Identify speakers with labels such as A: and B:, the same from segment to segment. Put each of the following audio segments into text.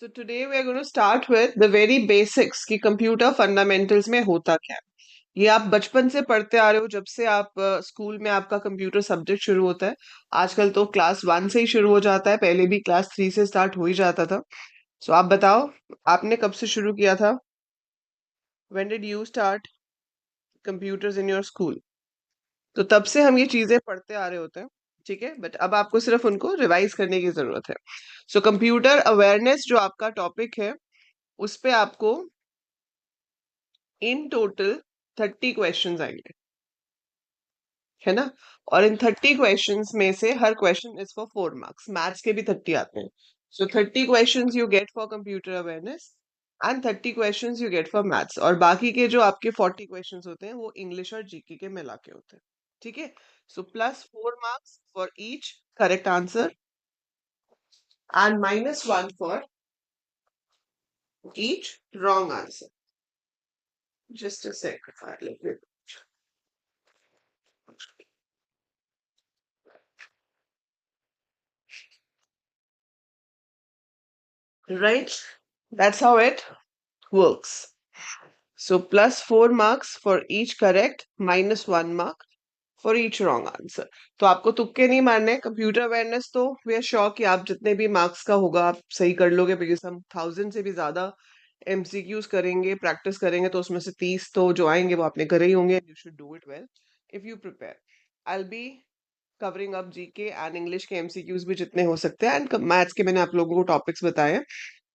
A: So today we are going to start with the very basics कि computer fundamentals में होता क्या है। ये आप बचपन से पढ़ते आ रहे हो, जब से आप स्कूल में आपका कंप्यूटर सब्जेक्ट शुरू होता है। आजकल तो क्लास 1 से ही शुरू हो जाता है, पहले भी क्लास 3 से स्टार्ट हो ही जाता था। सो आप बताओ, आपने कब से शुरू किया था? When did you start computers in your school? तो तब से हम ये चीजें पढ़ते आ रहे होते हैं, ठीक है। बट अब आपको सिर्फ उनको रिवाइज करने की जरूरत है। सो कंप्यूटर अवेयरनेस जो आपका टॉपिक है, उस पे आपको इन टोटल 30 क्वेश्चंस आएंगे, है ना। और इन 30 क्वेश्चंस में से हर question is for 4 marks. Maths के भी 30 आते हैं। So 30 questions you get for computer awareness and 30 questions you get for maths. और बाकी के जो आपके 40 क्वेश्चंस होते हैं वो इंग्लिश और जीके के मिला के होते हैं, ठीक है। So plus 4 marks for each correct answer and -1 for each wrong answer. Just a second, right? That's how it works. So plus 4 marks for each correct, -1 mark for each wrong answer. तो आपको तुक्के नहीं मारने। Computer awareness तो we are sure कि आप जितने भी मार्क्स का होगा आप सही कर लोगे, बिकॉज हम 1000 से भी ज्यादा एमसीक्यूज करेंगे, प्रैक्टिस करेंगे, तो उसमें से 30 तो जो आएंगे वो आपने करे ही होंगे। You should do it well if you prepare. I will be covering up GK and English के एमसीक्यूज भी जितने हो सकते हैं, एंड मैथ्स के मैंने आप लोगों को टॉपिक्स बताए हैं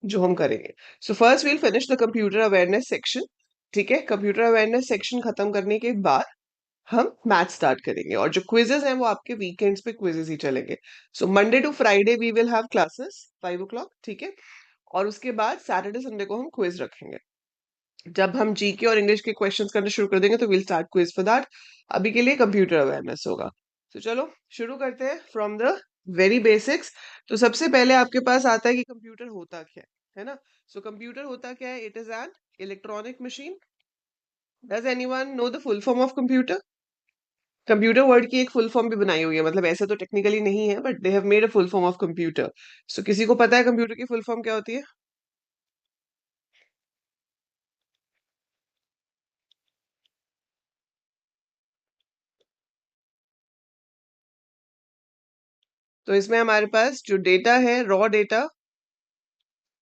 A: जो हम करेंगे। So first we'll finish the computer awareness section, ठीक है। कंप्यूटर अवेयरनेस सेक्शन खत्म करने के बाद हम मैथ स्टार्ट करेंगे, और जो क्विजेस हैं वो आपके वीकेंड्स पे क्विजेस ही चलेंगे। So Monday to Friday we will have classes 5 o'clock, ठीक है। और उसके बाद सैटरडे संडे को हम क्विज रखेंगे। जब हम जीके और इंग्लिश के क्वेश्चंस करना शुरू कर देंगे तो will start quiz for that. अभी के लिए कंप्यूटर अवेयरनेस होगा। तो चलो शुरू करते हैं फ्रॉम द वेरी बेसिक्स। तो सबसे पहले आपके पास आता है कि कंप्यूटर होता क्या है ना। सो कंप्यूटर होता क्या है? It is an electronic machine. Does anyone know the full form of computer? Computer word की एक फुल फॉर्म भी बनाई हुई है, मतलब ऐसे तो टेक्निकली नहीं है, but they have made a full form of computer. So किसी को पता है कंप्यूटर की फुल फॉर्म क्या होती है? तो इसमें हमारे पास जो डेटा है, रॉ डेटा,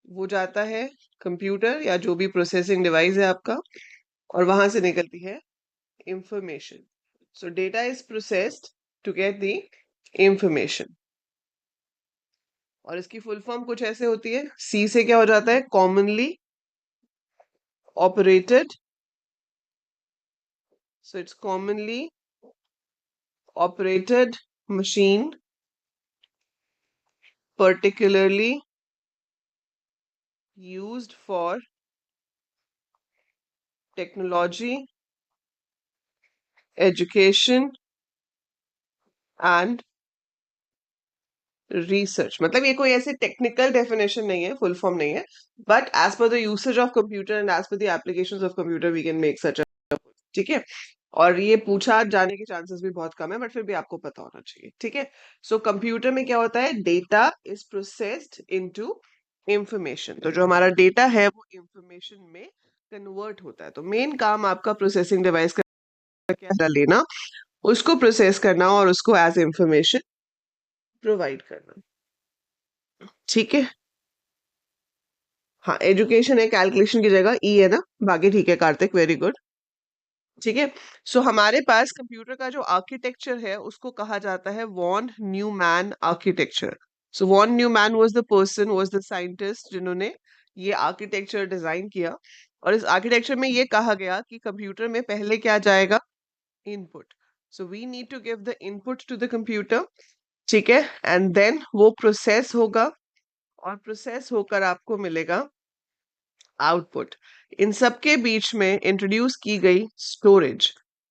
A: वो जाता है कंप्यूटर या जो भी प्रोसेसिंग डिवाइस है आपका, और वहां से निकलती है information. So data is processed to get the information. और इसकी फुल फॉर्म कुछ ऐसे होती है। सी से क्या हो जाता है? Commonly operated. So it's commonly operated machine, particularly used for technology, education and research. मतलब ये कोई ऐसे टेक्निकल डेफिनेशन नहीं है, फुल फॉर्म नहीं है, but as per the usage of computer and as per the applications of computer we can make such, ठीक है। और ये पूछा जाने के चांसेस भी बहुत कम है, बट फिर भी आपको पता होना चाहिए, ठीक है। सो कंप्यूटर में क्या होता है? Data is processed into information. तो जो हमारा डेटा है वो इंफॉर्मेशन में कन्वर्ट होता है। तो मेन काम आपका प्रोसेसिंग डिवाइस का क्या है? लेना, उसको प्रोसेस करना और उसको एज इंफॉर्मेशन प्रोवाइड करना, ठीक है। हाँ, एजुकेशन है, कैलकुलेशन की जगह ई है ना। बाकी ठीक है कार्तिक, वेरी गुड, ठीक है। सो हमारे पास कंप्यूटर का जो आर्किटेक्चर है उसको कहा जाता है von Neumann architecture. So von Neumann was the person, was the scientist जिन्होंने ये आर्किटेक्चर डिजाइन किया। और इस आर्किटेक्चर में ये कहा गया कि कंप्यूटर में पहले क्या जाएगा? Input. So we need to give the input to the computer, ठीक है। एंड देन वो प्रोसेस होगा, और प्रोसेस होकर आपको मिलेगा आउटपुट। इन सब के बीच में इंट्रोड्यूस की गई स्टोरेज।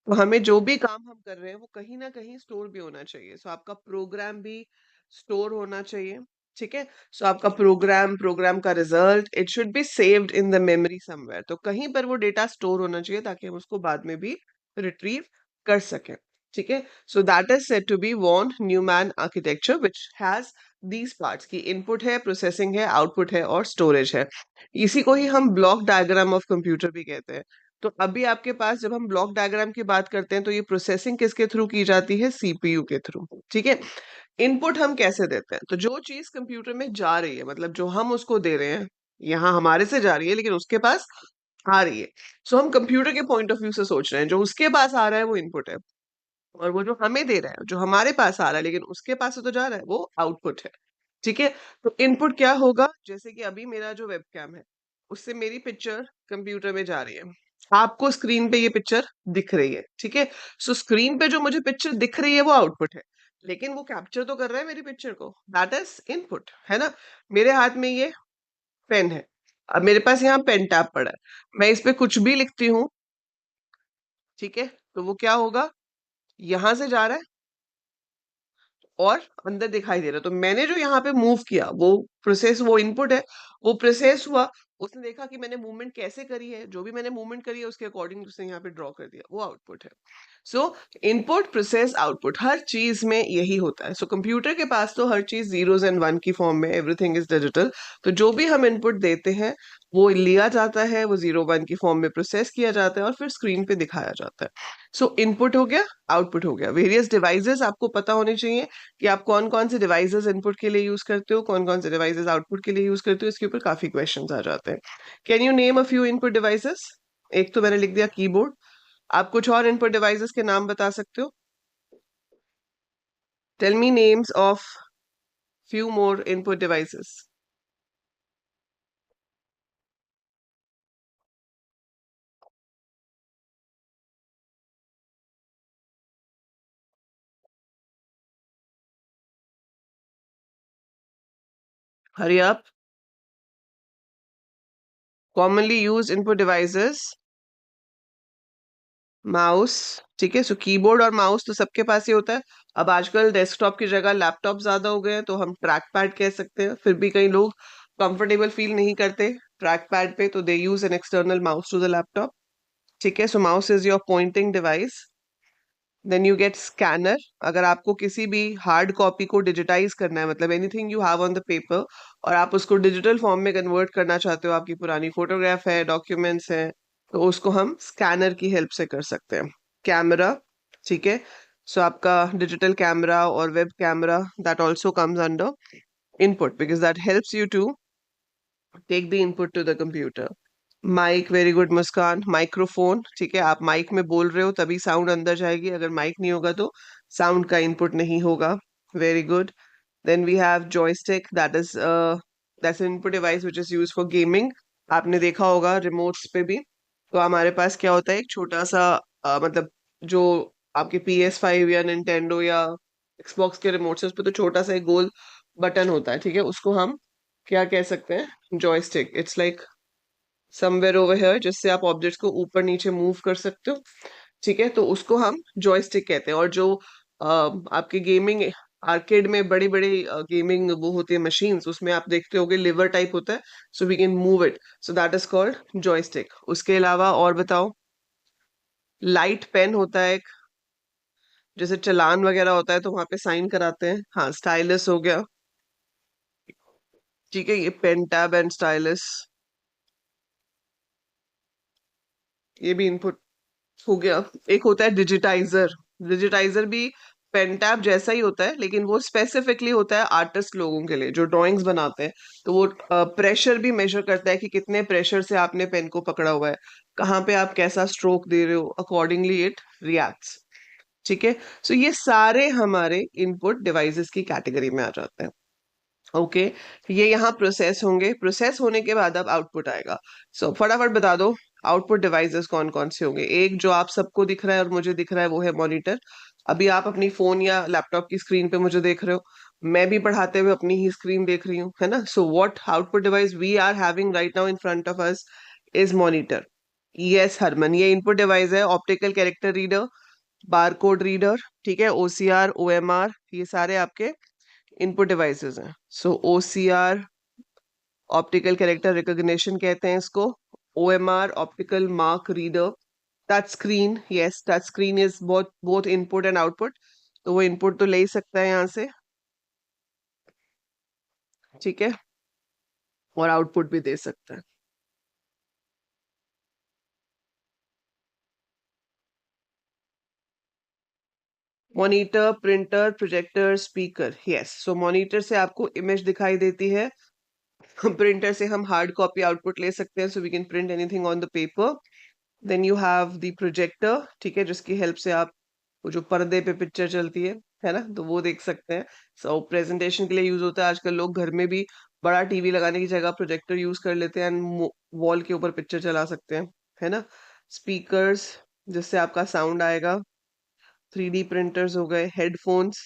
A: तो हमें जो भी काम हम कर रहे हैं वो कहीं ना कहीं स्टोर भी होना चाहिए। सो आपका प्रोग्राम भी स्टोर होना चाहिए, ठीक है। सो आपका प्रोग्राम का result, it should be saved in the memory somewhere. तो कहीं पर वो डेटा स्टोर होना चाहिए ताकि हम उसको बाद में भी रिट्रीव कर सकें, ठीक है। So that is said to be von Neumann architecture, which has these parts की इनपुट है, प्रोसेसिंग है, आउटपुट है और स्टोरेज है। इसी को ही हम ब्लॉक डायग्राम ऑफ कंप्यूटर भी कहते हैं। तो अभी आपके पास जब हम ब्लॉक डायग्राम की बात करते हैं तो ये प्रोसेसिंग किसके थ्रू की जाती है? सीपीयू के थ्रू। ठीक है। इनपुट हम कैसे देते हैं? तो जो चीज कंप्यूटर में जा रही है, मतलब जो हम उसको दे रहे हैं, यहाँ हमारे से जा रही है लेकिन उसके पास आ रही है। सो हम कंप्यूटर के पॉइंट ऑफ व्यू से सोच रहे हैं, जो उसके पास आ रहा है वो इनपुट है, और वो जो हमें दे रहा है, जो हमारे पास आ रहा है लेकिन उसके पास से तो जा रहा है, वो आउटपुट है। ठीक है। तो इनपुट क्या होगा? जैसे कि अभी मेरा जो वेबकैम है, उससे मेरी पिक्चर कंप्यूटर में जा रही है, आपको स्क्रीन पे ये पिक्चर दिख रही है। ठीक है। सो स्क्रीन पे जो मुझे पिक्चर दिख रही है वो आउटपुट है, लेकिन वो कैप्चर तो कर रहा है मेरी पिक्चर को, दैट इज इनपुट, है ना? मेरे हाथ में ये पेन है, अब मेरे पास यहाँ पेन टैब पड़ा है, मैं इस पे कुछ भी लिखती हूँ, ठीक है, तो वो क्या होगा? यहाँ से जा रहा है और अंदर दिखाई दे रहा है। तो मैंने जो यहाँ पे मूव किया वो प्रोसेस, वो इनपुट है, वो प्रोसेस हुआ, उसने देखा कि मैंने मूवमेंट कैसे करी है, जो भी मैंने मूवमेंट करी है उसके अकॉर्डिंग उसने यहाँ पे ड्रॉ कर दिया, वो आउटपुट है। सो इनपुट प्रोसेस आउटपुट हर चीज में यही होता है। सो कंप्यूटर के पास तो हर चीज जीरोस एंड वन की फॉर्म में, एवरीथिंग इज डिजिटल। तो जो भी हम इनपुट देते हैं वो लिया जाता है, वो जीरो वन की फॉर्म में प्रोसेस किया जाता है और फिर स्क्रीन पे दिखाया जाता है। सो इनपुट हो गया, आउटपुट हो गया। वेरियस डिवाइसेस आपको पता होने चाहिए कि आप कौन कौन से डिवाइसेस इनपुट के लिए यूज करते हो, कौन कौन से डिवाइसेस आउटपुट के लिए यूज करते हो। इसके ऊपर काफी क्वेश्चंस आ जाते हैं। Can you name a few input devices? एक तो मैंने लिख दिया कीबोर्ड, आप कुछ और इनपुट डिवाइसेस के नाम बता सकते हो? Tell me names of few more input devices. Hurry up. Commonly use input devices, mouse. ठीक है। सो कीबोर्ड और माउस तो सबके पास ही होता है। अब आजकल डेस्कटॉप की जगह लैपटॉप ज्यादा हो गए हैं तो हम ट्रैक पैड कह सकते हैं, फिर भी कई लोग कंफर्टेबल फील नहीं करते ट्रैक पैड पे, तो they use an external mouse to the laptop. ठीक है। So mouse is your pointing device. Then you get scanner. अगर आपको किसी भी हार्ड कॉपी को डिजिटाइज करना है, मतलब anything you have on the paper, और आप उसको डिजिटल फॉर्म में कन्वर्ट करना चाहते हो, आपकी पुरानी फोटोग्राफ है, डॉक्यूमेंट्स हैं, तो उसको हम स्कैनर की हेल्प से कर सकते हैं। कैमरा। ठीक है। सो आपका डिजिटल कैमरा और web camera, that also comes under input because that helps you to take the input to the computer. Mike, very good Muskan. Microphone, ठीक है, आप माइक में बोल रहे हो तभी साउंड अंदर जाएगी, अगर माइक नहीं होगा तो साउंड का इनपुट नहीं होगा। Very good. Then we have joystick, that's an input device which is used for gaming. आपने देखा होगा रिमोट्स पे भी, तो हमारे पास क्या होता है, एक छोटा सा मतलब जो आपके PS5 या निंटेंडो या एक्सबॉक्स के रिमोट्स है उस पे तो छोटा सा एक गोल बटन होता है, ठीक है, उसको हम क्या कह सकते हैं? Joystick. It's like somewhere over here, जिससे आप ऑब्जेक्ट्स को ऊपर नीचे मूव कर सकते हो। ठीक है। तो उसको हम जॉयस्टिक कहते हैं। और जो आपके गेमिंग आर्केड में बड़ी बड़ी गेमिंग वो होती है मशीन्स, उसमें आप देखते होगे लिवर टाइप होता है, so we can move it, so that is called joystick. उसके अलावा और बताओ। लाइट पेन होता है एक, जैसे चालान वगैरह होता है तो वहां पे साइन कराते हैं। हाँ, स्टाइलस हो गया। ठीक है, ये पेन टैब एंड स्टाइलस, ये भी इनपुट हो गया। एक होता है डिजिटाइजर। डिजिटाइजर भी पेन टैब जैसा ही होता है, लेकिन वो स्पेसिफिकली होता है आर्टिस्ट लोगों के लिए जो ड्राइंग्स बनाते हैं। तो वो प्रेशर भी मेजर करता है कि कितने प्रेशर से आपने पेन को पकड़ा हुआ है, कहाँ पे आप कैसा स्ट्रोक दे रहे हो, अकॉर्डिंगली इट रिएक्ट्स। ठीक है। सो ये सारे हमारे इनपुट डिवाइसेस की कैटेगरी में आ जाते हैं। ओके। ये यहाँ प्रोसेस होंगे, प्रोसेस होने के बाद अब आउटपुट आएगा। सो फटाफट बता दो आउटपुट डिवाइसेस कौन कौन से होंगे। एक जो आप सबको दिख रहा है और मुझे दिख रहा है वो है मॉनिटर। अभी आप अपनी फोन या लैपटॉप की स्क्रीन पे मुझे देख रहे हो, मैं भी पढ़ाते हुए अपनी ही स्क्रीन देख रही हूँ, है ना? So what output device we are having right now in front of us is monitor. Yes Harman, ये इनपुट डिवाइस है। Optical character reader, barcode reader, ठीक है, OCR, OMR, ये सारे आपके इनपुट डिवाइसेस हैं। सो OCR ऑप्टिकल कैरेक्टर रिकॉग्निशन कहते हैं इसको। OMR optical mark reader. Touch screen, yes touch screen is both both input and output, तो वो इनपुट तो ले ही सकता है यहाँ से। ठीक है, और आउटपुट भी दे सकता है। Monitor, printer, projector, speaker. Yes, so monitor से आपको इमेज दिखाई देती है, प्रिंटर से हम हार्ड कॉपी आउटपुट ले सकते हैं, so we can print anything on the paper. Then you have the projector, ठीक है, जिसकी हेल्प से आप वो जो पर्दे पे पिक्चर चलती है ना, तो वो देख सकते हैं। सो प्रेजेंटेशन के लिए यूज होता है। आजकल लोग घर में भी बड़ा टीवी लगाने की जगह प्रोजेक्टर यूज कर लेते हैं एंड वॉल के ऊपर पिक्चर चला सकते हैं, है ना। स्पीकर्स, जिससे आपका साउंड आएगा। 3D प्रिंटर्स हो गए, हेडफोन्स,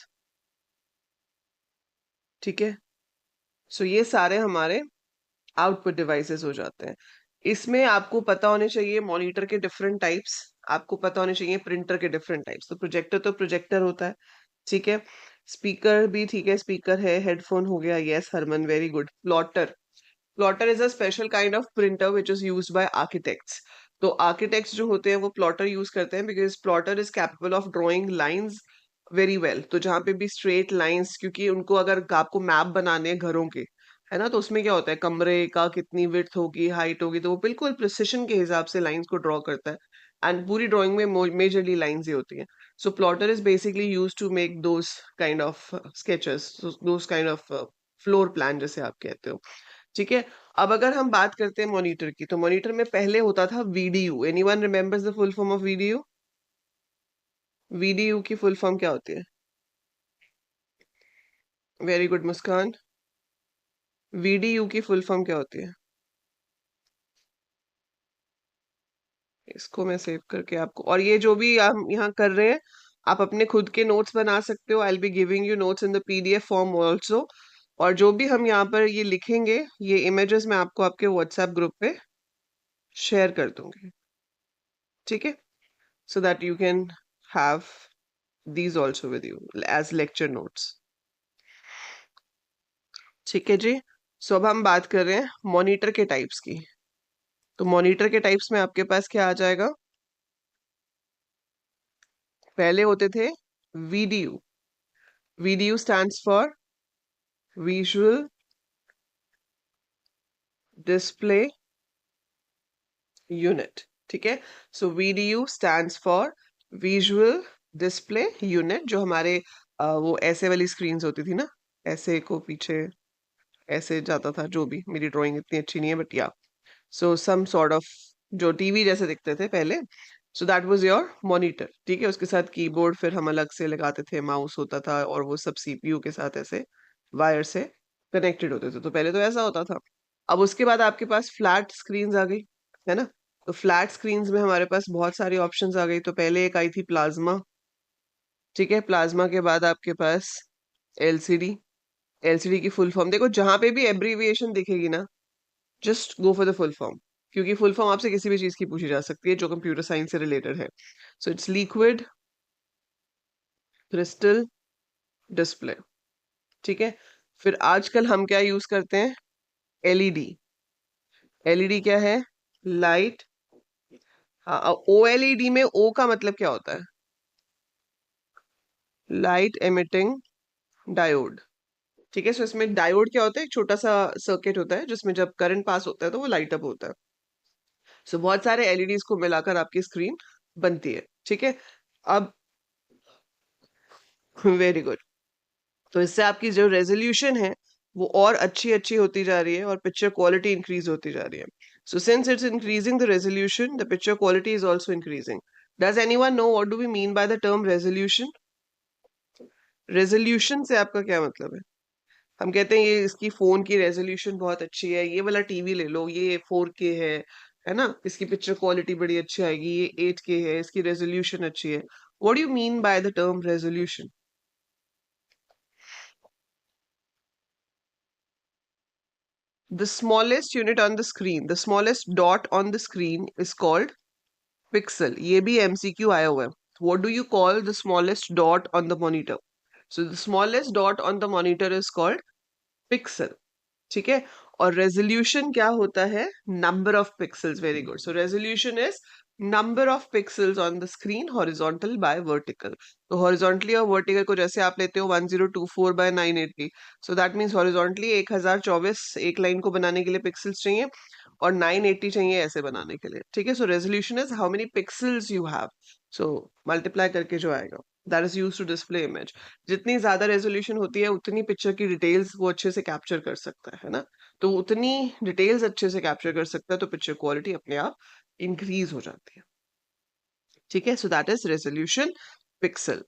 A: ठीक है। सो ये सारे हमारे आउटपुट डिवाइसेस हो जाते हैं। इसमें आपको पता होने चाहिए मॉनिटर के डिफरेंट टाइप्स, आपको पता होने चाहिए प्रिंटर के डिफरेंट टाइप्स। तो प्रोजेक्टर होता है, ठीक है। स्पीकर भी, ठीक है, स्पीकर है। हेडफोन हो गया, yes Harman, very good. Plotter, plotter is a special kind of printer which is used by architects. तो आर्किटेक्ट्स जो होते हैं वो प्लॉटर यूज करते हैं, because plotter is capable of drawing lines very well. तो जहाँ पे भी स्ट्रेट लाइंस, क्योंकि उनको अगर आपको मैप बनाने हैं घरों के, है ना, तो उसमें क्या होता है, कमरे का कितनी विड्थ होगी, हाइट होगी, तो वो बिल्कुल प्रिसिशन के हिसाब से लाइंस को ड्रॉ करता है। एंड पूरी ड्राइंग में मेजरली लाइंस ही होती हैं। So plotter is basically use to make those kind of sketches, those kind of floor plan जैसे आप कहते हो, ठीक है। अब अगर हम बात करते हैं मॉनिटर की, तो मॉनिटर में पहले होता था VDU. Anyone remembers the full form of VDU? VDU की फुल फॉर्म क्या होती है? वेरी गुड मुस्कान। वीडीयू की फुल फॉर्म क्या होती है? इसको मैं सेव करके आपको, और ये जो भी हम यहाँ कर रहे हैं, आप अपने खुद के नोट्स बना सकते हो। I will be giving you notes in the PDF form also. और जो भी हम यहाँ पर ये लिखेंगे, ये इमेजेस मैं आपको आपके व्हाट्सएप ग्रुप पे शेयर कर दूंगी, ठीक है, so that you can have these also with you as lecture notes, ठीक है जी। सो अब हम बात कर रहे हैं मॉनिटर के टाइप्स की। तो मॉनिटर के टाइप्स में आपके पास क्या आ जाएगा? पहले होते थे VDU. VDU stands for visual display unit, ठीक है। So VDU stands for visual display unit. जो हमारे वो ऐसे वाली स्क्रीन्स होती थी ना, ऐसे को पीछे ऐसे जाता था, जो भी, मेरी ड्राइंग इतनी अच्छी नहीं है बट या, सो सम सॉर्ट ऑफ जो टीवी जैसे दिखते थे पहले, so that was your monitor, ठीक है। उसके साथ कीबोर्ड फिर हम अलग से लगाते थे, माउस होता था, और वो सब सीपीयू के साथ ऐसे वायर से कनेक्टेड होते थे। तो पहले तो ऐसा होता था। अब उसके बाद आपके पास फ्लैट स्क्रीन्स आ गई, है ना। तो फ्लैट स्क्रीन्स में हमारे पास बहुत सारी ऑप्शंस आ गई। तो पहले एक आई थी प्लाज्मा, ठीक है। प्लाज्मा के बाद आपके पास एलसीडी। एलसीडी की फुल फॉर्म देखो, जहां पे भी एब्रीविएशन दिखेगी ना, just go for the full form, क्योंकि फुल फॉर्म आपसे किसी भी चीज की पूछी जा सकती है जो कंप्यूटर साइंस से रिलेटेड है। So it's liquid crystal display, ठीक है। फिर आजकल हम क्या यूज करते हैं? एलईडी। एलईडी क्या है? लाइट, हाँ। ओएलईडी में ओ का मतलब क्या होता है? लाइट एमिटिंग डायोड, ठीक है। सो इसमें डायोड क्या होता है? एक छोटा सा सर्किट होता है जिसमें जब करंट पास होता है तो वो लाइट अप होता है। सो बहुत सारे एलईडीज को मिलाकर आपकी स्क्रीन बनती है, ठीक है। अब वेरी गुड। तो इससे आपकी जो रेजोल्यूशन है वो और अच्छी अच्छी होती जा रही है, और पिक्चर क्वालिटी इंक्रीज होती जा रही है। So since it's increasing the resolution, the picture quality is also increasing. Does anyone know what do we mean by the term resolution? Resolution से आपका क्या मतलब है? हम कहते हैं ये इसकी फोन की रेजोल्यूशन बहुत अच्छी है, ये वाला टीवी ले लो, ये 4K है ना, इसकी पिक्चर क्वालिटी बड़ी अच्छी आएगी, ये 8K है, इसकी रेजोल्यूशन अच्छी है। What do you mean by the term resolution? The smallest unit on the screen, the smallest dot on the screen is called pixel. ये भी MCQ आया हुआ है. What do you call the smallest dot on the monitor? So the smallest dot on the monitor is called pixel. ठीक है. और resolution क्या होता है? Number of pixels. Very good. So resolution is number of pixels on the screen horizontal by vertical. तो horizontally और vertical को जैसे आप लेते हो 1024 by 980, so that means horizontally 1024 एक लाइन को बनाने के लिए पिक्सल्स चाहिए और 980 चाहिए ऐसे बनाने के लिए। ठीक है, so resolution is how many pixels you have, so multiply करके जो आएगा that is used to display image. जितनी ज्यादा रेजोल्यूशन होती है उतनी पिक्चर की डिटेल्स वो अच्छे से कैप्चर कर सकता है ना, तो उतनी डिटेल्स अच्छे से कैप्चर कर सकता है तो पिक्चर क्वालिटी अपने आप इंक्रीज हो जाती है। ठीक है, so that is resolution pixel.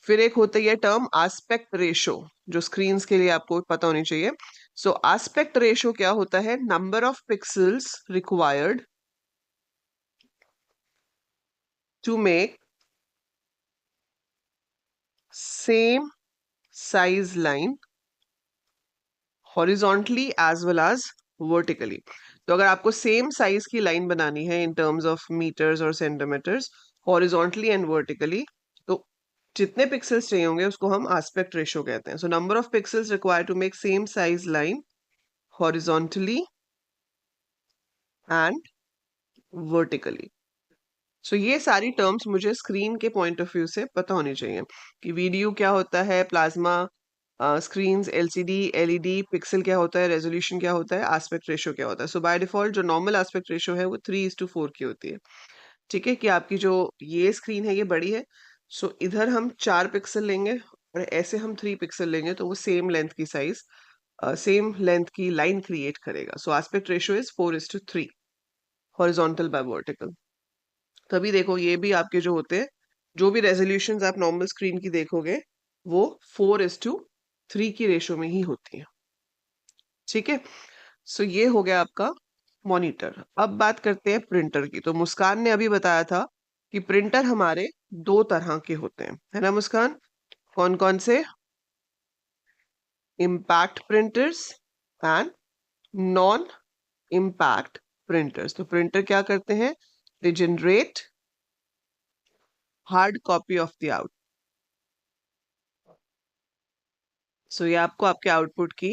A: फिर एक होता है टर्म आस्पेक्ट रेशो, जो स्क्रीन्स के लिए आपको पता होनी चाहिए। सो आस्पेक्ट रेशो क्या होता है? Number of pixels required to make same size line horizontally as well as vertically. तो अगर आपको सेम साइज की लाइन बनानी है इन टर्म्स ऑफ मीटर्स और सेंटीमीटर्स, हॉरिजॉन्टली एंड वर्टिकली, तो जितने पिक्सल्स चाहिए होंगे उसको हम एस्पेक्ट रेशियो कहते हैं। So number of pixels required to make same size line horizontally and vertically. So ये सारी टर्म्स मुझे स्क्रीन के पॉइंट ऑफ व्यू से पता होनी चाहिए कि वीडियो क्या होता है, plasma screens, LCD, LED, pixel क्या होता है, रेजोल्यूशन क्या होता है, एस्पेक्ट रेशियो क्या होता है। सो बाय डिफॉल्ट जो नॉर्मल एस्पेक्ट रेशियो है वो 3:4 की होती है। ठीक है, कि आपकी जो ये स्क्रीन है ये बड़ी है, सो इधर हम 4 पिक्सल लेंगे और ऐसे हम 3 पिक्सल लेंगे तो वो सेम लेंथ की साइज, सेम लेंथ की लाइन क्रिएट करेगा। So aspect ratio is 4:3 horizontal by vertical. तभी देखो ये भी आपके जो होते हैं, जो भी रेजोल्यूशन आप नॉर्मल स्क्रीन की देखोगे वो 4:3 की रेशो में ही होती है। ठीक है, सो ये हो गया आपका मॉनिटर। अब बात करते हैं प्रिंटर की। तो मुस्कान ने अभी बताया था कि प्रिंटर हमारे दो तरह के होते हैं, है ना मुस्कान? कौन कौन से? Impact printers and non impact printers. तो प्रिंटर क्या करते हैं? They generate hard copy of the out. So ये आपको आपके आउटपुट की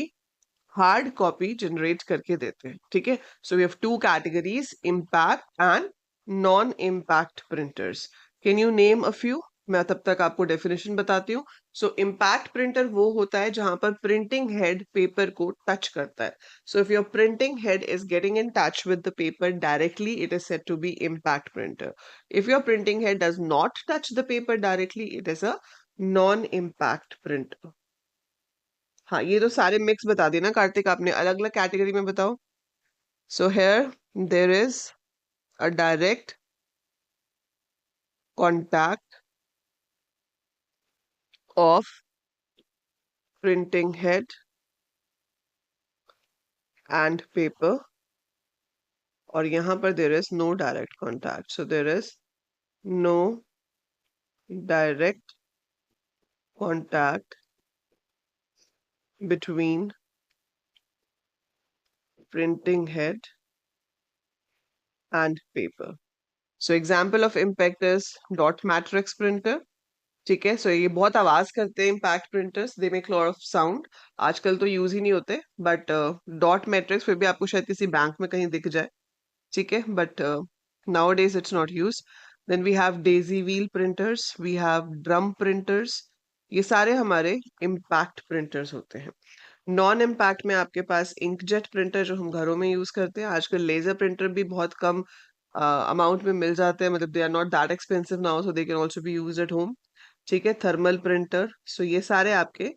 A: हार्ड कॉपी जनरेट करके देते हैं। ठीक है, so we have two categories, impact and non impact printers. Can you name a few? मैं तब तक आपको डेफिनेशन बताती हूँ। सो इम्पैक्ट प्रिंटर वो होता है जहां पर प्रिंटिंग हेड पेपर को टच करता है। So if your printing head is getting in touch with the paper directly, it is said to be impact printer. If your printing head does not touch the paper directly, it is a non impact printer. हाँ, ये तो सारे mix बता दिए ना कार्तिक आपने, अलग अलग कैटेगरी में बताओ। So here there is a direct contact of printing head and paper, और यहाँ पर there is no direct contact. So there is no direct contact between printing head and paper. So example of impact is dot matrix printer. ठीक है, so ये बहुत आवाज करते हैं impact printers, they make lot of sound. आजकल तो use ही नहीं होते, बट डॉट मैट्रिक्स फिर भी आपको शायद किसी बैंक में कहीं दिख जाए। ठीक है, but nowadays it's not used. Then we have daisy wheel printers, we have drum printers। ये सारे हमारे इम्पैक्ट प्रिंटर्स होते हैं। नॉन इम्पैक्ट में आपके पास इंकजेट प्रिंटर जो हम घरों में यूज करते हैं। आजकल लेजर प्रिंटर भी बहुत कम अमाउंट में मिल जाते हैं, मतलब they are not that expensive now, so they can also be use at home. ठीक है, थर्मल प्रिंटर। सो ये सारे आपके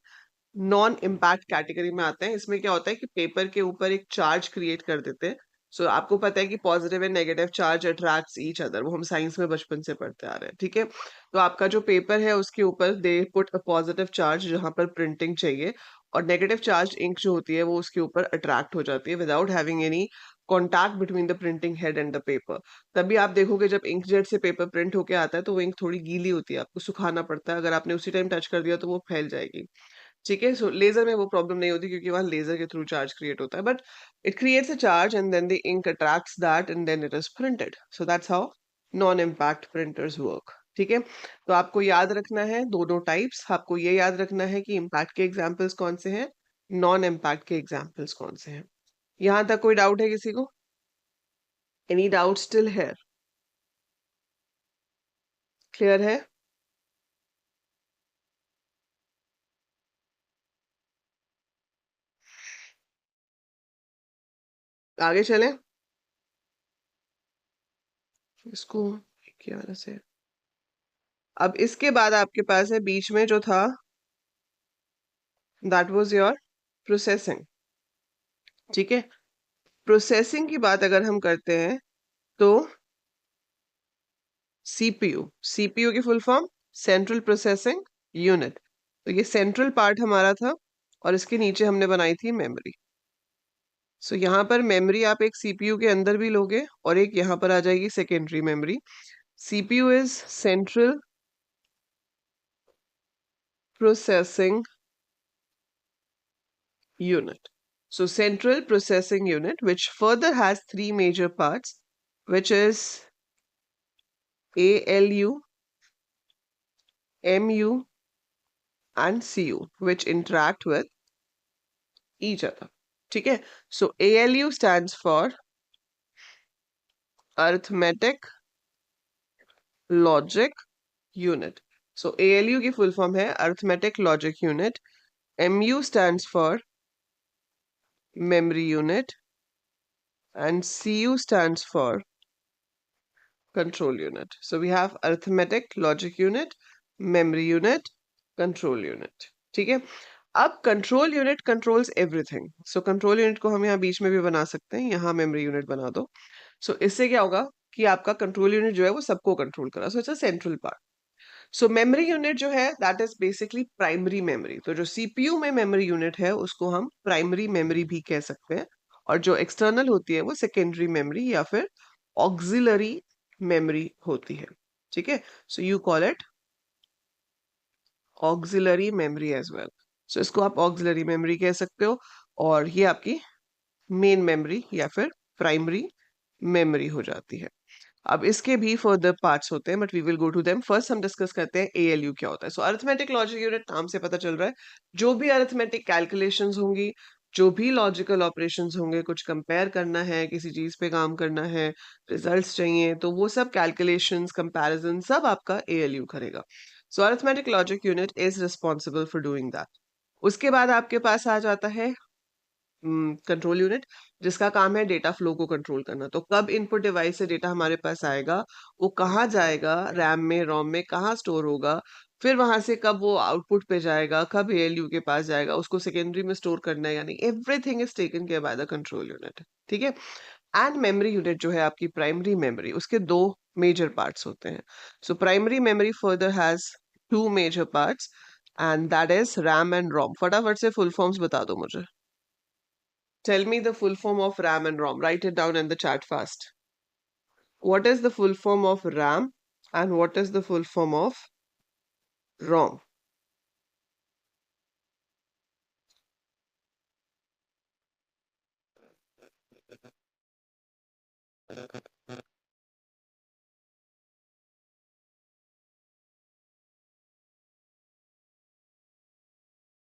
A: नॉन इम्पैक्ट कैटेगरी में आते हैं। इसमें क्या होता है कि पेपर के ऊपर एक चार्ज क्रिएट कर देते हैं। सो आपको पता है कि positive and negative charge attracts each other, वो हम साइंस में बचपन से पढ़ते आ रहे हैं। ठीक है, तो आपका जो पेपर है उसके ऊपर they put a positive charge जहां पर प्रिंटिंग चाहिए, और नेगेटिव चार्ज इंक जो होती है वो उसके ऊपर अट्रैक्ट हो जाती है without having any contact between the printing head and the paper. तभी आप देखोगे जब इंकजेट से पेपर प्रिंट होके आता है तो वो इंक थोड़ी गीली होती है, आपको सुखाना पड़ता है। अगर आपने उसी टाइम टच कर दिया तो वो फैल जाएगी। ठीक है, सो लेजर में वो प्रॉब्लम नहीं होती क्योंकि वहां लेजर के थ्रू चार्ज क्रिएट होता है, but it creates a charge and then the ink attracts that and then it is printed. So that's how non impact printers work. ठीक है, तो आपको याद रखना है दोनों टाइप्स। आपको ये याद रखना है कि इम्पैक्ट के एग्जाम्पल्स कौन से हैं, नॉन इम्पैक्ट के एग्जाम्पल्स कौन से हैं। यहां तक कोई डाउट है किसी को? एनी डाउट स्टिल है? क्लियर है? आगे चलें? इसको क्या वाला से, अब इसके बाद आपके पास है बीच में जो था, दैट वाज योर प्रोसेसिंग। ठीक है, प्रोसेसिंग की बात अगर हम करते हैं तो सीपीयू, सीपीयू की full form central processing unit. तो ये सेंट्रल पार्ट हमारा था और इसके नीचे हमने बनाई थी मेमोरी। सो यहाँ पर मेमोरी आप एक सीपीयू के अंदर भी लोगे और एक यहाँ पर आ जाएगी secondary memory. CPU is central processing unit. So central processing unit, which further has three major parts, which is ALU, MU, and CU, which interact with each other. ठीक है, so ALU stands for arithmetic logic unit. So ALU की full form है arithmetic logic unit. MU stands for memory unit and CU stands for control unit. So we have arithmetic, logic unit, memory unit, control unit. ठीक है, अब control unit controls everything. So control unit को हम यहाँ बीच में भी बना सकते हैं, यहाँ मेमोरी यूनिट बना दो। सो इससे क्या होगा कि आपका कंट्रोल यूनिट जो है वो सबको कंट्रोल करा, so it's a central part. So memory unit जो है that is basically primary memory. तो जो सीपीयू में मेमोरी यूनिट है उसको हम प्राइमरी मेमोरी भी कह सकते हैं, और जो एक्सटर्नल होती है वो सेकेंडरी मेमोरी या फिर ऑक्सिलरी मेमोरी होती है। ठीक है, so you call it auxiliary memory as well. So इसको आप ऑक्सिलरी मेमोरी कह सकते हो, और ये आपकी मेन मेमोरी या फिर प्राइमरी मेमोरी हो जाती है। अब इसके भी फर्दर पार्ट्स होते हैं but we will go to them. First हम डिस्कस करते हैं एएलयू क्या होता है। सो अरिथमेटिक लॉजिक यूनिट नाम से पता चल रहा है, जो भी अरिथमेटिक कैलकुलेशंस होंगी, जो भी लॉजिकल ऑपरेशंस होंगे, कुछ कंपेयर करना है, किसी चीज पे काम करना है, रिजल्ट्स चाहिए, तो वो सब कैलकुलेशंस, कंपैरिजन सब आपका एएलयू करेगा। So arithmetic logic unit is responsible for doing that. उसके बाद आपके पास आ जाता है कंट्रोल यूनिट, जिसका काम है डेटा फ्लो को कंट्रोल करना। तो कब इनपुट डिवाइस से डेटा हमारे पास आएगा, वो कहाँ जाएगा, रैम में, रोम में कहाँ स्टोर होगा, फिर वहां से कब वो आउटपुट पे जाएगा, कब एएलयू के पास जाएगा, उसको सेकेंडरी में स्टोर करना है या नहीं, everything is taken care by the control unit. ठीक है, एंड मेमोरी यूनिट जो है आपकी प्राइमरी मेमोरी, उसके दो मेजर पार्ट्स होते हैं। So primary memory further has two major parts, and that is RAM and ROM. फटाफट से फुल फॉर्म्स बता दो मुझे। Tell me the full form of RAM and ROM. Write it down in the chat fast. What is the full form of RAM and what is the full form of ROM?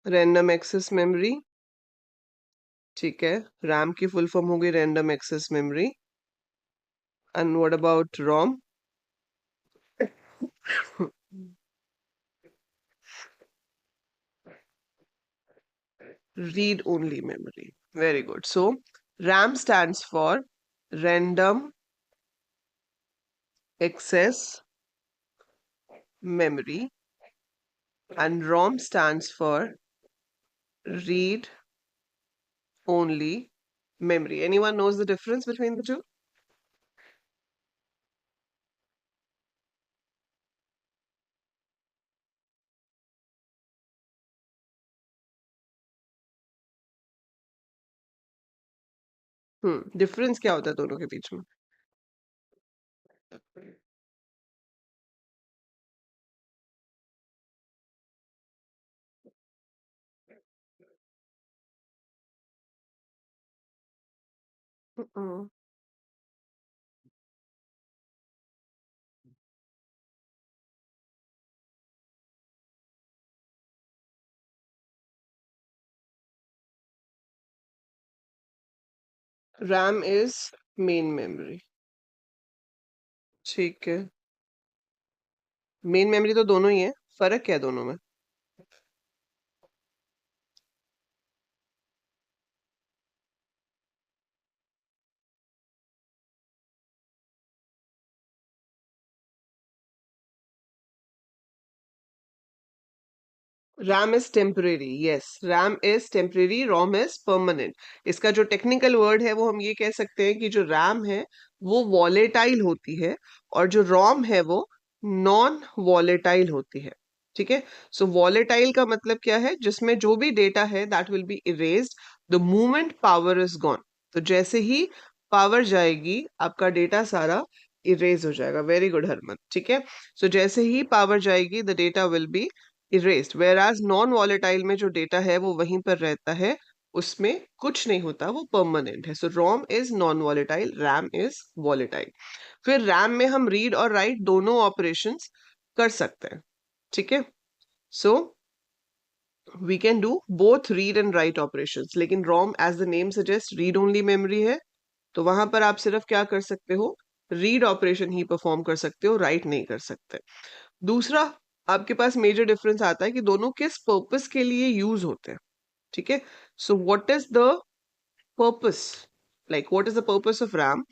A: Random access memory. ठीक है, RAM की full form होगी random access memory. And what about ROM? Read only memory. Very good. So RAM stands for random access memory and ROM stands for read only memory. Anyone knows the difference between the two? Difference क्या होता है दोनों के बीच में? RAM is main memory. ठीक है, main memory तो दोनों ही है, फर्क क्या है दोनों में? RAM is temporary, yes, RAM is temporary, ROM is permanent. इसका जो टेक्निकल वर्ड है वो हम ये कह सकते हैं कि जो RAM है वो वॉलेटाइल होती है और जो ROM है वो नॉन वॉलेटाइल होती है। ठीक है, सो वॉलेटाइल का मतलब क्या है? जिसमें जो भी डेटा है that will be erased the moment power is gone. तो जैसे ही पावर जाएगी आपका डेटा सारा इरेज हो जाएगा। वेरी गुड हरमन, ठीक है। सो जैसे ही पावर जाएगी the data will be erased, whereas non volatile में जो डेटा है वो वहीं पर रहता है, उसमें कुछ नहीं होता, वो परमानेंट है। So ROM is non volatile, RAM is volatile. फिर रैम में हम रीड और राइट दोनों ऑपरेशंस कर सकते हैं। ठीक है, so we can do both read and write operations, लेकिन ROM as the name suggest read only memory है, तो वहां पर आप सिर्फ क्या कर सकते हो? रीड ऑपरेशन ही परफॉर्म कर सकते हो, राइट नहीं कर सकते। दूसरा आपके पास मेजर डिफरेंस आता है कि दोनों किस पर्पस के लिए यूज होते हैं। ठीक है, so what is the purpose, like what is the purpose of RAM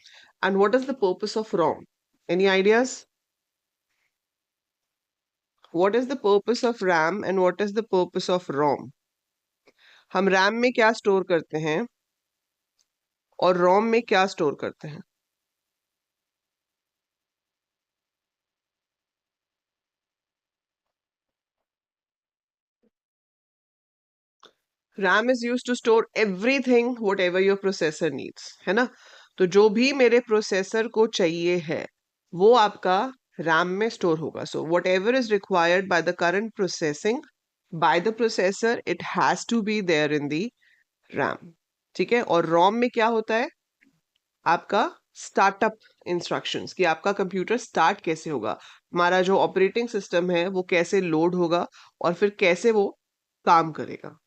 A: and what is the purpose of ROM? Any ideas? What is the purpose of RAM and what is the purpose of ROM? हम RAM में क्या store करते हैं और ROM में क्या store करते हैं? RAM is used to store everything whatever your processor needs, है ना? तो जो भी मेरे प्रोसेसर को चाहिए है वो आपका RAM में स्टोर होगा। सो whatever is required by the current processing by the processor, it has to be there in the RAM। ठीक है, और ROM में क्या होता है? आपका स्टार्टअप इंस्ट्रक्शंस, कि आपका कंप्यूटर स्टार्ट कैसे होगा, हमारा जो ऑपरेटिंग सिस्टम है वो कैसे लोड होगा और फिर कैसे वो काम करेगा।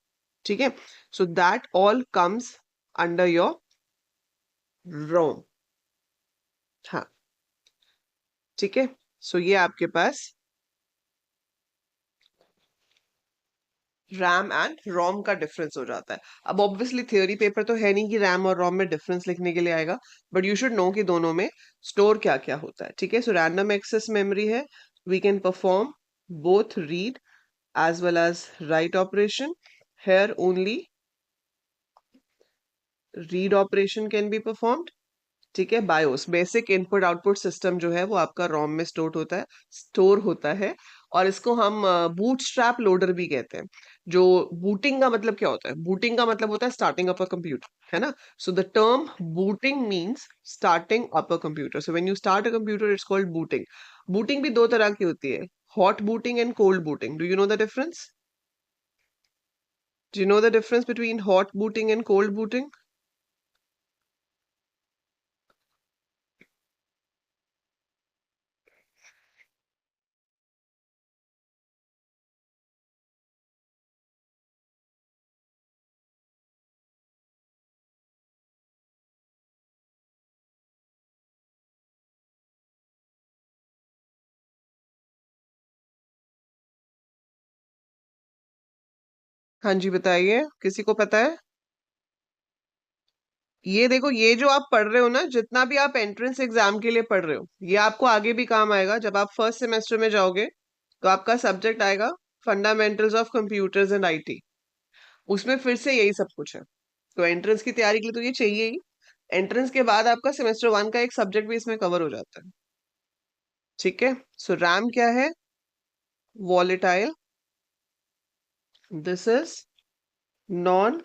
A: ठीक है, so that all comes under your ROM. हाँ, ठीक है, सो ये आपके पास रैम एंड रोम का डिफरेंस हो जाता है। अब ऑब्वियसली थ्योरी पेपर तो है नहीं कि रैम और रोम में डिफरेंस लिखने के लिए आएगा, बट यू शुड नो कि दोनों में स्टोर क्या क्या होता है। ठीक है, सो रैंडम एक्सेस मेमोरी है, we can perform both read as well as write operation. Here only read operation can be performed। ठीक है, BIOS basic input output system जो है वो आपका रोम में स्टोर होता है और इसको हम बूटस्ट्रैप लोडर भी कहते हैं। जो बूटिंग का मतलब क्या होता है? बूटिंग का मतलब होता है स्टार्टिंग अप अ कंप्यूटर, है ना? So the term booting means starting up a computer. So when you start a computer it's called booting. Booting भी दो तरह की होती है, hot booting and cold booting. Do you know the difference? Do you know the difference between hot booting and cold booting? हाँ जी, बताइए, किसी को पता है? ये देखो, ये जो आप पढ़ रहे हो ना, जितना भी आप एंट्रेंस एग्जाम के लिए पढ़ रहे हो, ये आपको आगे भी काम आएगा। जब आप फर्स्ट सेमेस्टर में जाओगे तो आपका सब्जेक्ट आएगा fundamentals of computers and IT. उसमें फिर से यही सब कुछ है। तो एंट्रेंस की तैयारी के लिए तो ये चाहिए ही। एंट्रेंस के बाद आपका सेमेस्टर वन का एक सब्जेक्ट भी इसमें कवर हो जाता है। ठीक है, सो रैम क्या है? Volatile, this is non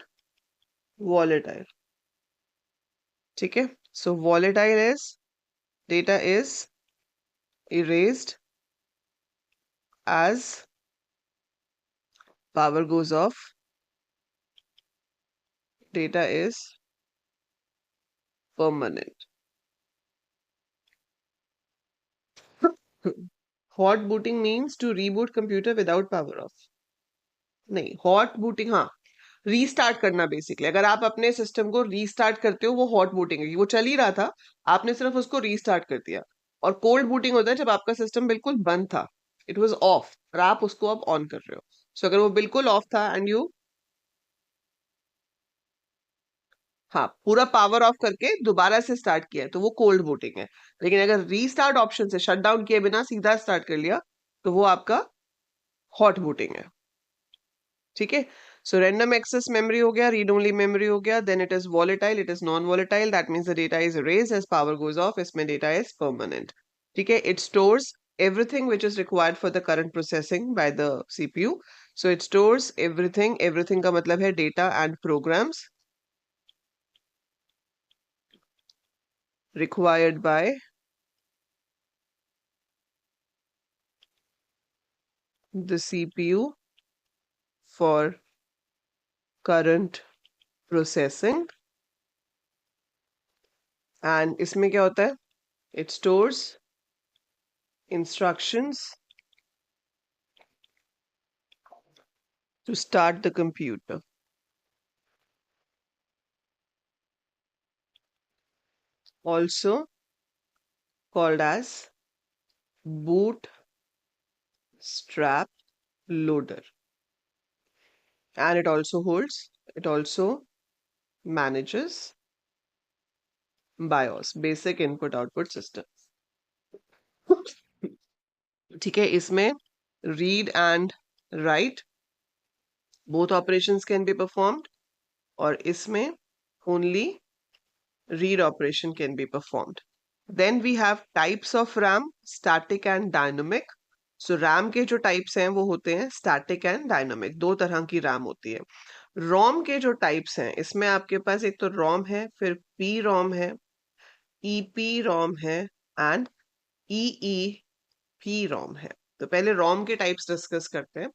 A: volatile. ठीक है, so volatile is data is erased as power goes off, data is permanent। Hot booting means to reboot computer without power off. नहीं, हॉट बूटिंग, हाँ, रीस्टार्ट करना basically. अगर आप अपने system को restart करते हो वो हॉट बूटिंग है, वो चल ही रहा था, आपने सिर्फ उसको रीस्टार्ट कर दिया। और कोल्ड बूटिंग होता है जब आपका सिस्टम बिल्कुल बंद था, इट वाज ऑफ और आप उसको अब ऑन कर रहे हो. सो अगर वो बिल्कुल ऑफ था एंड यू, हाँ, पूरा पावर ऑफ करके दोबारा से स्टार्ट किया है तो वो कोल्ड बूटिंग है. लेकिन अगर रीस्टार्ट ऑप्शन से शट डाउन किए बिना सीधा स्टार्ट कर लिया तो वो आपका हॉट बूटिंग है. ठीक है. सो रैंडम एक्सेस मेमोरी हो गया, रीड ओनली मेमोरी हो गया, then it is volatile, it is non volatile, that means the data is erased as power goes off. इसमें डेटा इज परमानेंट. ठीक है. It stores everything which is required for the current processing by the CPU. So it stores everything. Everything का मतलब है data and programs required by the CPU for current processing. And इसमें क्या होता है? It stores instructions to start the computer. Also called as bootstrap loader. And it also manages BIOS, basic input output system. ठीक है. इसमें read and write both operations can be performed, और इसमें only read operation can be performed. Then we have types of RAM, static and dynamic. So RAM के जो types हैं वो होते हैं static and dynamic. दो तरह की RAM होती है. ROM के जो types हैं इसमें आपके पास एक तो ROM है, फिर PROM है, EPROM है and EEPROM है. तो पहले ROM के types डिस्कस करते हैं.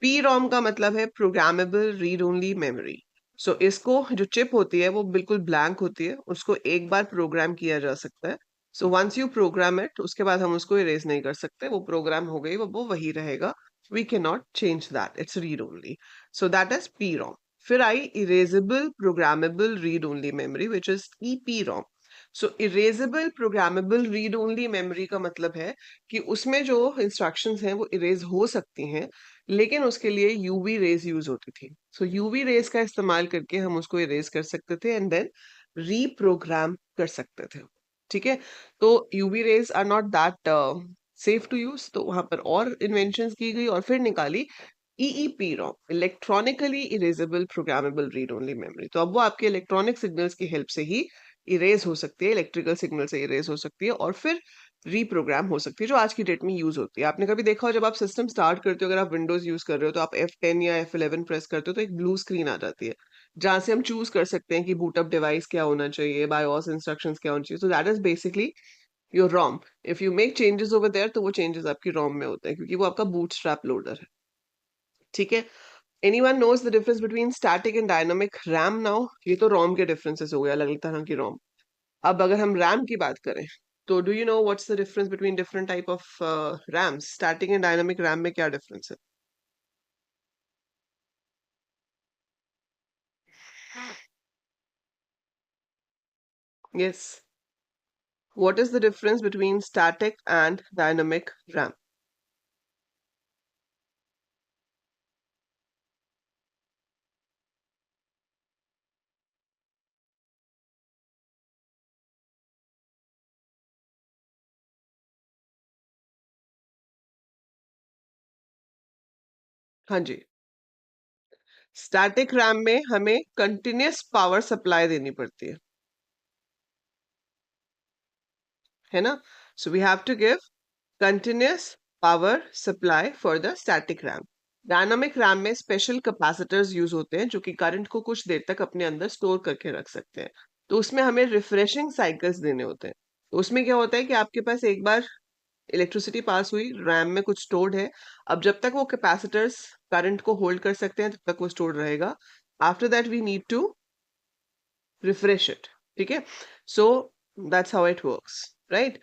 A: PROM का मतलब है प्रोग्रामेबल रीड ओनली मेमोरी. सो इसको जो चिप होती है वो बिल्कुल ब्लैंक होती है, उसको एक बार प्रोग्राम किया जा सकता है. So once you program it उसके बाद हम उसको इरेज नहीं कर सकते, वो प्रोग्राम हो गई, वो वही रहेगा. We can not change that, it's read only. So that is PROM. फिर I erasable programmable read only memory which is EPROM. So erasable programmable read only memory का मतलब है कि उसमें जो इंस्ट्रक्शंस हैं वो इरेज हो सकती हैं, लेकिन उसके लिए यूवी रेज यूज होती थी. सो यूवी रेज का इस्तेमाल करके हम उसको इरेज कर सकते थे एंड देन रीप्रोग्राम कर सकते थे. ठीक है. तो UV rays are not that safe to use, तो वहां पर और इन्वेंशंस की गई और फिर निकाली EEPROM, electronically erasable programmable read only memory. तो अब वो आपके इलेक्ट्रॉनिक सिग्नल्स की हेल्प से ही इरेज हो सकती है, इलेक्ट्रिकल सिग्नल से इरेज हो सकती है और फिर रीप्रोग्राम हो सकती है, जो आज की डेट में यूज होती है. आपने कभी देखा हो जब आप सिस्टम स्टार्ट करते हो, अगर आप विंडोज यूज कर रहे हो तो आप F10 या F11 प्रेस करते हो तो एक ब्लू स्क्रीन आ जाती है जहां से हम चूज कर सकते हैं कि बूटअप डिवाइस क्या होना चाहिए, बायोस इंस्ट्रक्शंस क्या होनी चाहिए. So that is basically your ROM. If you make changes over there तो वो चेंजेस आपकी रोम में होते हैं क्योंकि वो आपका बूटस्ट्रैप लोडर है. ठीक है. Anyone knows the difference between static and dynamic RAM now? ये तो रोम के डिफरेंसेस हो गए, अलग अलग तरह की रोम. अब अगर हम रैम की बात करें तो do you know what's the difference between different type of RAMs? Static and dynamic RAM में क्या डिफरेंस है? Yes. What is the difference between static and dynamic RAM? हाँ जी. स्टैटिक रैम में हमें कंटिन्यूअस पावर सप्लाई देनी पड़ती है ना? So we have to give continuous power supply for the static RAM. Dynamic RAM में स्पेशल कैपेसिटर्स यूज होते हैं जो कि करंट को कुछ देर तक अपने अंदर स्टोर करके रख सकते हैं. तो उसमें हमें रिफ्रेशिंग साइकिल्स देने होते हैं. तो उसमें क्या होता है कि आपके पास एक बार इलेक्ट्रिसिटी पास हुई, रैम में कुछ स्टोर्ड है, अब जब तक वो कैपेसिटर्स करंट को होल्ड कर सकते हैं तब तक वो स्टोर्ड रहेगा. After that we need to refresh it. ठीक है. So that's how it works, right?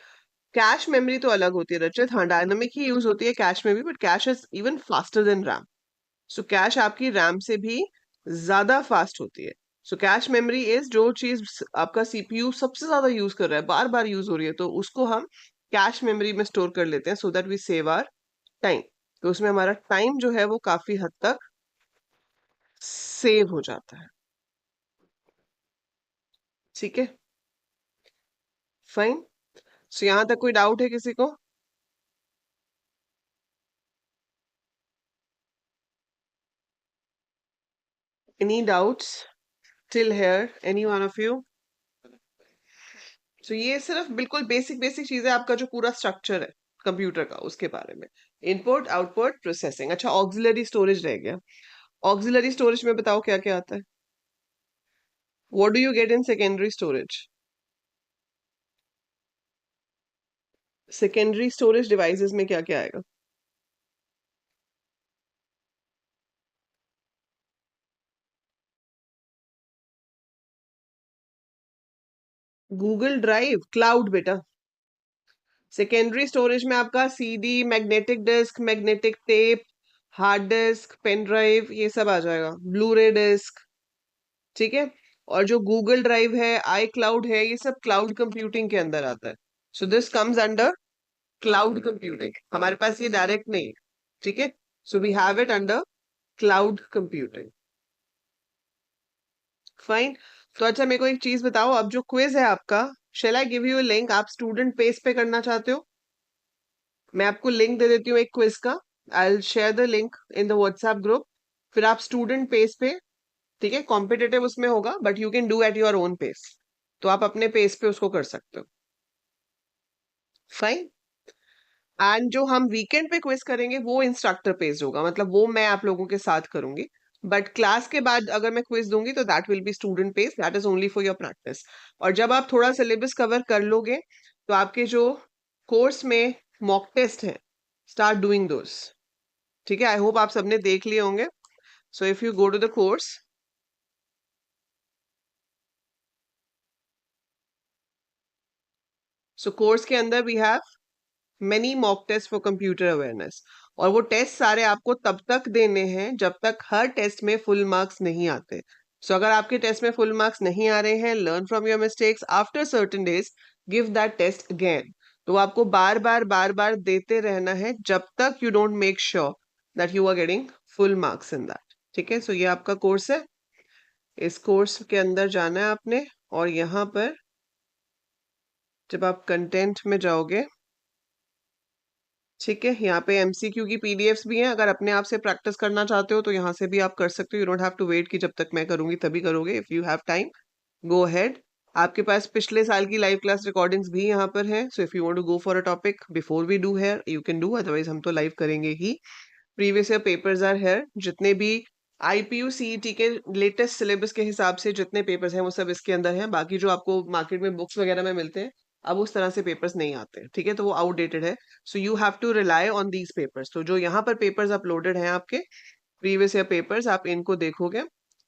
A: Cache memory तो अलग होती है रचित. हाँ, डायनामिक ही यूज होती है कैश में भी, but cash is even faster than RAM. So cash आपकी रैम से भी ज्यादा फास्ट होती है. सो कैश मेमोरी इज जो चीज आपका सीपीयू सबसे ज्यादा यूज कर रहा है, बार बार यूज हो रही है, तो उसको हम कैश मेमोरी में स्टोर कर लेते हैं so that we save our time. तो उसमें हमारा टाइम जो है वो काफी हद तक सेव हो जाता है। ठीक है, फाइन। सो यहां तक कोई डाउट है किसी को? Any doubts till here, any one of you? तो ये सिर्फ बिल्कुल बेसिक बेसिक चीजें, आपका जो पूरा स्ट्रक्चर है कंप्यूटर का उसके बारे में। Input output processing. अच्छा, ऑक्सिलरी स्टोरेज रह गया। ऑक्सिलरी स्टोरेज में बताओ क्या क्या आता है? What do you get in secondary storage? Secondary storage devices में क्या क्या आएगा? गूगल ड्राइव, क्लाउड बेटा। सेकेंडरी स्टोरेज में आपका CD, magnetic disk, magnetic tape, hard disk, pen drive, ये सब आ जाएगा, ब्लू रे डिस्क। ठीक है। और जो गूगल ड्राइव है, आई क्लाउड है, ये सब क्लाउड कंप्यूटिंग के अंदर आता है। So this comes under cloud computing. हमारे पास ये डायरेक्ट नहीं है। ठीक है, so we have it under cloud computing. Fine. तो अच्छा, मेरे को एक चीज बताओ, अब जो क्विज है आपका, shall I give you link? आप स्टूडेंट पेज पे करना चाहते हो? मैं आपको लिंक दे देती हूँ एक क्विज का। I will share the link in the WhatsApp group. फिर आप स्टूडेंट पेज पे, ठीक है, कॉम्पिटेटिव उसमें होगा, but you can do at your own pace. तो आप अपने पेस पे उसको कर सकते हो। फाइन। एंड जो हम वीकेंड पे क्विज करेंगे वो इंस्ट्रक्टर पेस्ड होगा, मतलब वो मैं आप लोगों के साथ करूंगी। बट क्लास के बाद अगर मैं क्विज दूंगी तो that will be student paced, that is only for your practice. और जब आप थोड़ा सिलेबस कवर कर लोगे तो आपके जो कोर्स में मॉक टेस्ट है, स्टार्ट डूइंग दोस। ठीक है, आई होप आप सबने देख लिए होंगे। So if you go to the course, so course के अंदर we have many mock tests for computer awareness. और वो टेस्ट सारे आपको तब तक देने हैं जब तक हर टेस्ट में फुल मार्क्स नहीं आते। सो अगर आपके टेस्ट में फुल मार्क्स नहीं आ रहे हैं, learn from your mistakes, after certain days give that test again. तो आपको बार बार देते रहना है जब तक you don't make sure that you are getting full marks in that. ठीक है, सो ये आपका कोर्स है। इस कोर्स के अंदर जाना है आपने, और यहाँ पर जब आप कंटेंट में जाओगे, ठीक है, यहाँ पे एमसीक्यू की पीडीएफ्स भी हैं। अगर अपने आप से प्रैक्टिस करना चाहते हो तो यहाँ से भी आप कर सकते हो। You don't have to wait कि जब तक मैं करूंगी तभी करोगे। If you have time, go ahead. आपके पास पिछले साल की लाइव क्लास रिकॉर्डिंग्स भी यहाँ पर हैं। So if you want to go for a topic before we do here, you can do, otherwise हम तो लाइव करेंगे ही। Previous year papers are here. जितने भी आईपीयू सीईटी के लेटेस्ट सिलेबस के हिसाब से जितने पेपर्स हैं वो सब इसके अंदर हैं। बाकी जो आपको मार्केट में बुक्स वगैरह में मिलते हैं, अब उस तरह से पेपर्स नहीं आते हैं। ठीक है, तो वो आउटडेटेड है। So you have to rely on these papers. तो जो यहाँ पर पेपर्स अपलोडेड हैं आपके प्रीवियस ईयर पेपर्स, आप इनको देखोगे।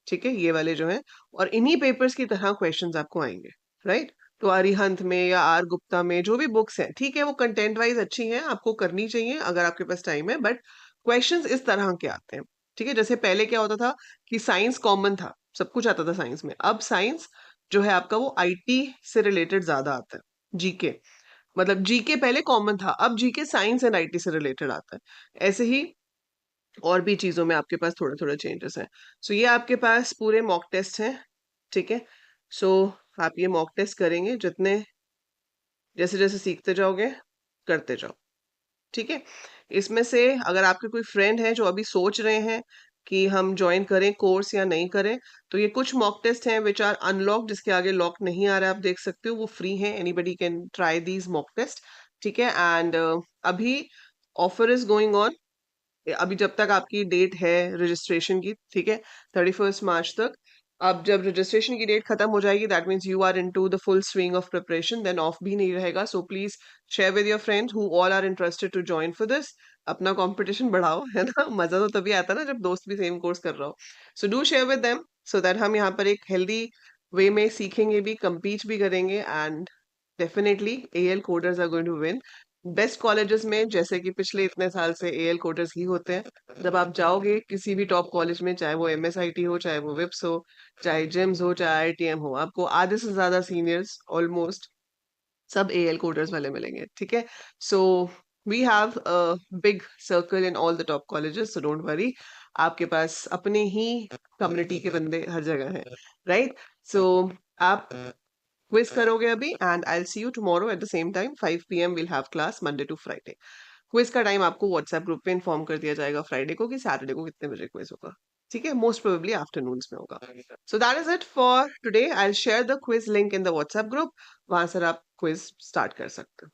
A: ठीक है, ये वाले जो हैं, और इन्हीं पेपर्स की तरह क्वेश्चंस आपको आएंगे। राइट। तो अरिहंत में या आर गुप्ता में जो भी बुक्स हैं, ठीक है, वो कंटेंट वाइज अच्छी हैं, आपको करनी चाहिए अगर आपके पास टाइम है, बट क्वेश्चंस इस तरह के आते हैं। ठीक है, जैसे पहले क्या होता था कि साइंस कॉमन था, सब कुछ आता था साइंस में। अब साइंस जो है आपका वो आईटी से रिलेटेड ज्यादा आता है। जीके, मतलब जीके पहले कॉमन था, अब जीके साइंस एंड आईटी से रिलेटेड आता है। ऐसे ही और भी चीजों में आपके पास थोड़े थोड़े चेंजेस हैं। सो ये आपके पास पूरे मॉक टेस्ट हैं। ठीक है, सो आप ये मॉक टेस्ट करेंगे, जितने जैसे जैसे सीखते जाओगे करते जाओ। ठीक है, इसमें से अगर आपके कोई फ्रेंड है जो अभी सोच रहे हैं कि हम ज्वाइन करें कोर्स या नहीं करें, तो ये कुछ मॉक टेस्ट हैं विच आर अनलॉक, जिसके आगे लॉक नहीं आ रहा है, आप देख सकते हो, वो फ्री हैं, anybody can try these mock test. ठीक है, एंड अभी ऑफर इज गोइंग ऑन। अभी जब तक आपकी डेट है रजिस्ट्रेशन की, ठीक है, 31 मार्च तक। अब जब रजिस्ट्रेशन की डेट खत्म हो जाएगी, that means you are into the full swing of preparation, then off भी नहीं रहेगा। So please share with your friends who all are interested to join for this. अपना कंपटीशन बढ़ाओ, है ना। मजा तो तभी आता है ना जब दोस्त भी सेम कोर्स कर रहा हो। So do share with them, so that हम यहाँ पर एक हेल्दी वे में सीखेंगे भी, compete भी करेंगे, and definitely AL coders are going to win. Best colleges में, जैसे कि पिछले इतने साल से एएल कोडर्स ही होते हैं। जब आप जाओगे किसी भी टॉप कॉलेज में, चाहे वो एमएसआईटी हो, चाहे वो विप्स हो, चाहे जिम्स हो, चाहे आईटीएम हो, आपको आधे से ज्यादा सीनियर्स ऑलमोस्ट सब एएल कोडर्स वाले मिलेंगे। ठीक है, so we have a big circle in all the top colleges, so don't worry. आपके पास अपने ही कम्युनिटी के बंदे हर जगह हैं, राइट? सो आप क्विज करोगे अभी, and I will see you tomorrow at the same time 5 PM will have class Monday to Friday. Quiz का टाइम आपको व्हाट्सएप ग्रुप पे इन्फॉर्म कर दिया जाएगा फ्राइडे को कि सैटरडे को कितने बजे क्विज होगा। ठीक है, मोस्ट प्रोबेबली आफ्टरनून्स में होगा। सो that is it for today. I will share the quiz link in the WhatsApp group. वहां से आप क्विज स्टार्ट कर सकते हो।